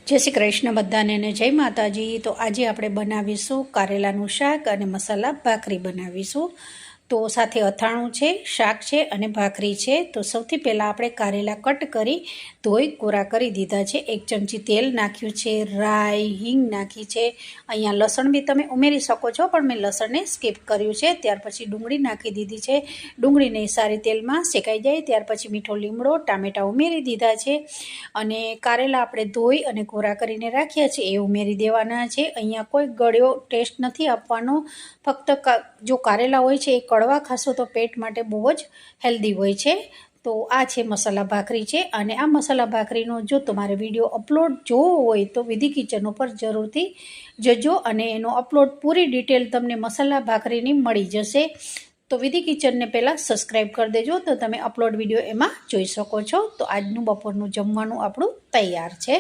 जय श्री कृष्ण बधाने ने जय माताजी। तो आज आप बनावीशुं कारेलानुं शाक अने मसाला भाखरी बनावीशुं। तो साथे अथाणुं छे, शाक छे अने भाखरी छे। तो सौथी पहेला आपणे कारेला कट करी धोई कोरा करी दीधा छे। 1 चमची तेल नाख्युं छे, राई हींग नाखी छे। अहींया लसण बी तमे उमेरी शको छो पण मैं लसणने स्कीप कर्युं छे। त्यार पछी डુંગળી नाखी दीधी छे। डુંગળીને सारी तेलमां शेकाई जाय त्यार पछी मीठो લીમડો टामेटा उमेरी दीधा छे अने कारेला आपणे धोई अने कोरा करीने राख्या छे ए उमेरी देवाना छे। अहींया कोई गळ्यो टेस्ट नथी आपवानो, फक्त जो कारेला होय छे ए कड़वा खाशो तो पेट माटे बहु ज हेल्दी होय छे। तो आ छे मसाला भाखरी छे अने आ मसाला भाखरीनो जो तमारे विडियो अपलोड जोवो होय तो विधि किचन पर जरूरथी जजो अने एनो अपलोड पूरी डिटेल तमने मसाला भाखरीनी मळी जशे। तो विधि किचन ने पहला सब्सक्राइब कर देजो तो तमे अपलोड विडियो एमां जोई शको छो। तो आजनुं बपोरनुं जमवानुं आपणुं तैयार छे।